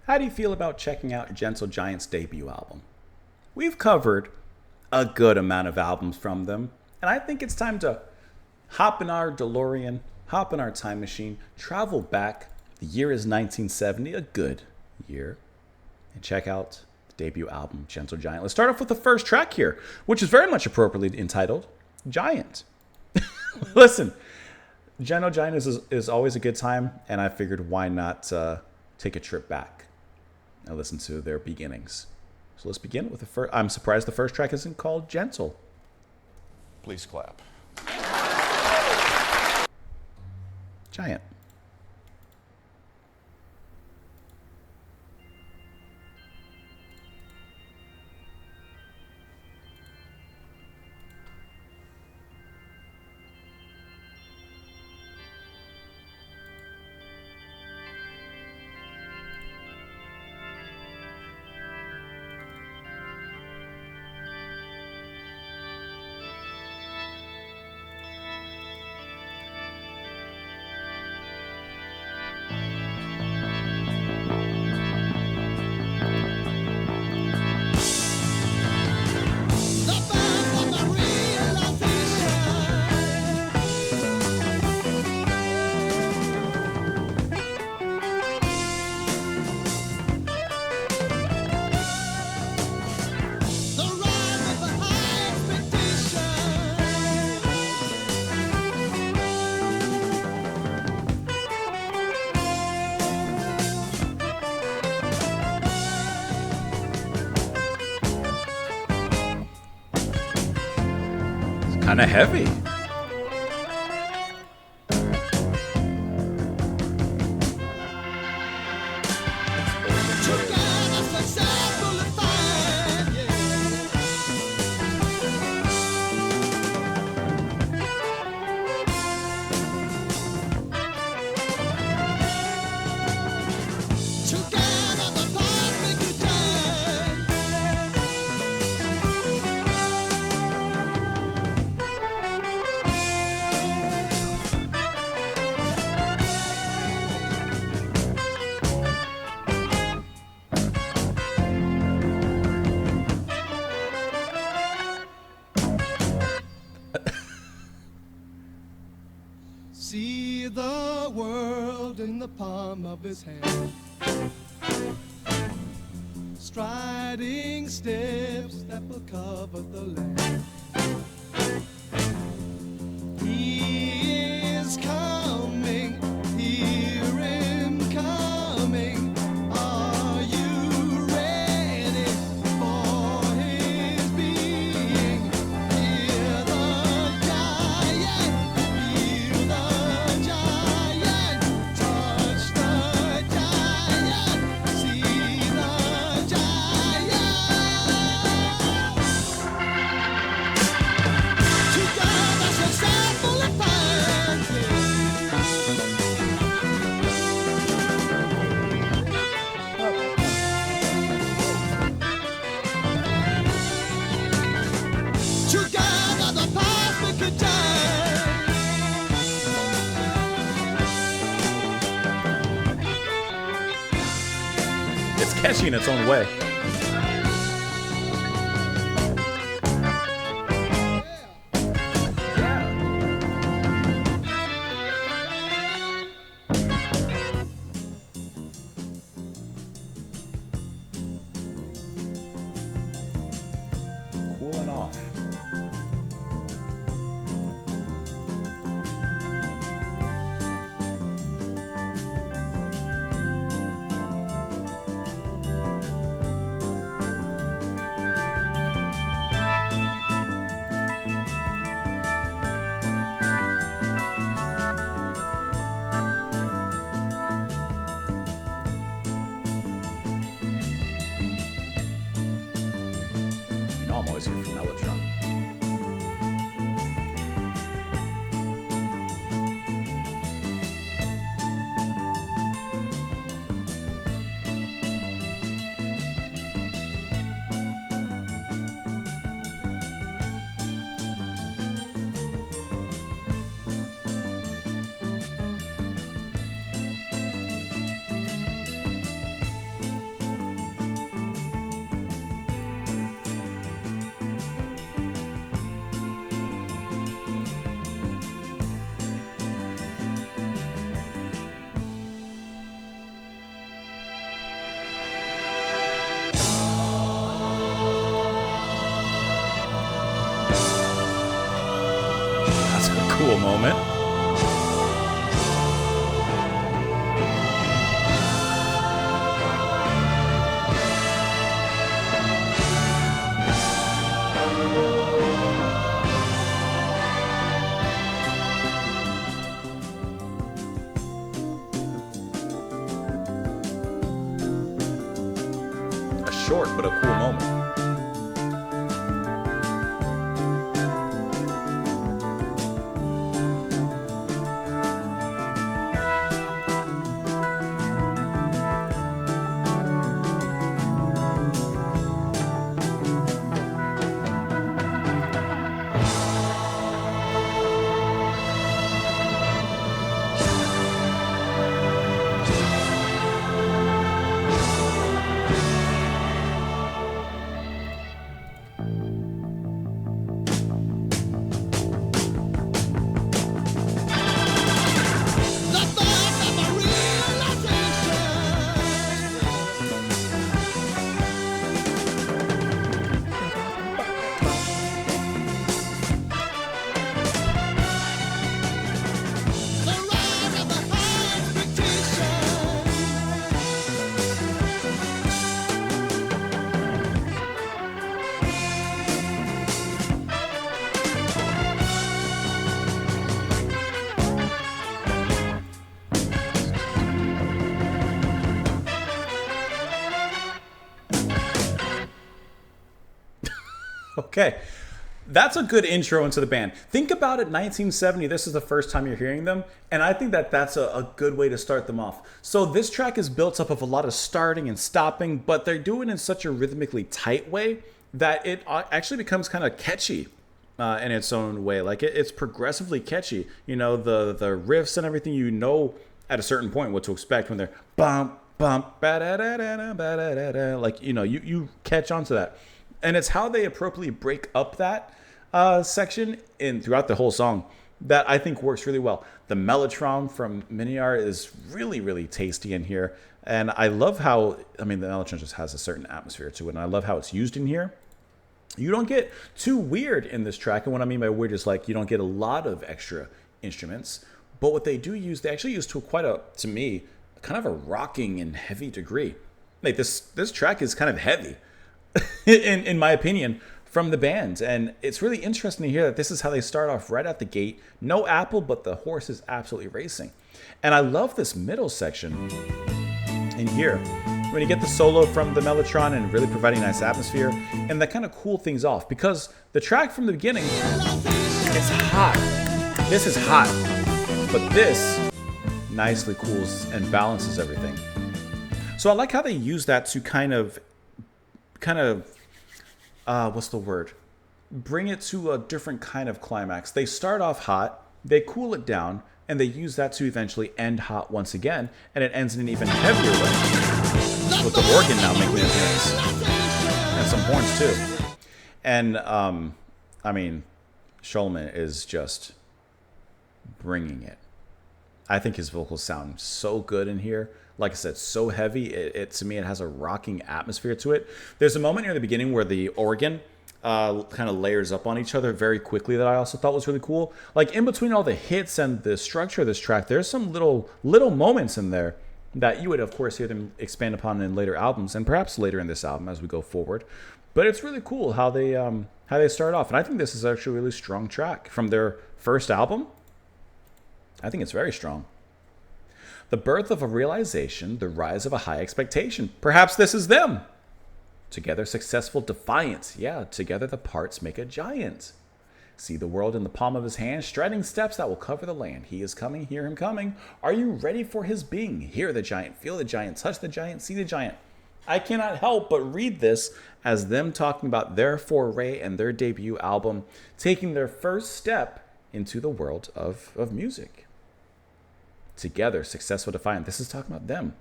How do you feel about checking out Gentle Giant's debut album? We've covered a good amount of albums from them, and I think it's time to hop in our DeLorean, hop in our time machine, travel back. The year is 1970, a good year, and check out the debut album, Gentle Giant. Let's start off with the first track here, which is very much appropriately entitled Giant. Listen, Gentle Giant is always a good time, and I figured why not take a trip back and listen to their beginnings. So let's begin with the first. I'm surprised the first track isn't called Gentle. Please clap. Giant. Kind of heavy. See the world in the palm of his hand, striding steps that will cover the land. He is coming, hear him coming. Are you ready for his being? Hear the giant, feel the giant, touch the giant, see the giant. Together so simple and together the perfect time. It's catchy in its own way. Cooling off. You know I'm always here for Mellotron. cool moment. A short but a cool moment. The thought of a realization. The ride of a high expectation. Okay, that's a good intro into the band. Think about it, 1970, this is the first time you're hearing them, and I think that that's a good way to start them off. So this track is built up of a lot of starting and stopping, but they're doing it in such a rhythmically tight way that it actually becomes kind of catchy in its own way. Like it's progressively catchy. You know, the riffs and everything, you know at a certain point what to expect when they're bump, bump, ba-da-da-da-da, ba-da-da-da. Like, you know, you catch on to that. And it's how they appropriately break up that section in throughout the whole song that I think works really well. The mellotron from Miniar is really, really tasty in here. And I love how, I mean, the mellotron just has a certain atmosphere to it. And I love how it's used in here. You don't get too weird in this track. And what I mean by weird is like you don't get a lot of extra instruments. But what they do use, they actually use to quite a, to me, kind of a rocking and heavy degree. Like this track is kind of heavy. in my opinion, from the band. And it's really interesting to hear that this is how they start off right out the gate. No apple, but the horse is absolutely racing. And I love this middle section in here. When you get the solo from the mellotron and really providing a nice atmosphere, and that kind of cool things off. Because the track from the beginning, it's hot. This is hot. But this nicely cools and balances everything. So I like how they use that to kind of what's the word? Bring it to a different kind of climax. They start off hot, they cool it down, and they use that to eventually end hot once again, and it ends in an even heavier way. With the organ now making an appearance. And some horns too. And, I mean, Shulman is just bringing it. I think his vocals sound so good in here. Like I said, so heavy. It to me, it has a rocking atmosphere to it. There's a moment near the beginning where the organ kind of layers up on each other very quickly that I also thought was really cool. Like in between all the hits and the structure of this track, there's some little moments in there that you would, of course, hear them expand upon in later albums and perhaps later in this album as we go forward. But it's really cool how they start off. And I think this is actually a really strong track from their first album. I think it's very strong. The birth of a realization, the rise of a high expectation. Perhaps this is them. Together, successful defiance. Yeah, together the parts make a giant. See the world in the palm of his hand, striding steps that will cover the land. He is coming, hear him coming. Are you ready for his being? Hear the giant, feel the giant, touch the giant, see the giant. I cannot help but read this as them talking about their foray and their debut album, taking their first step into the world of music. Together, successful, defiant. This is talking about them.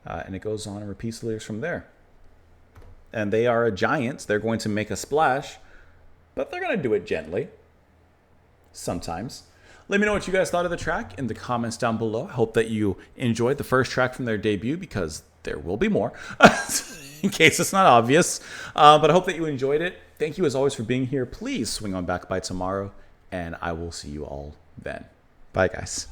And it goes on and repeats the lyrics from there. And they are a giant. They're going to make a splash, but they're going to do it gently. Sometimes. Let me know what you guys thought of the track in the comments down below. I hope that you enjoyed the first track from their debut because there will be more, in case it's not obvious. But I hope that you enjoyed it. Thank you as always for being here. Please swing on back by tomorrow, and I will see you all then. Bye, guys.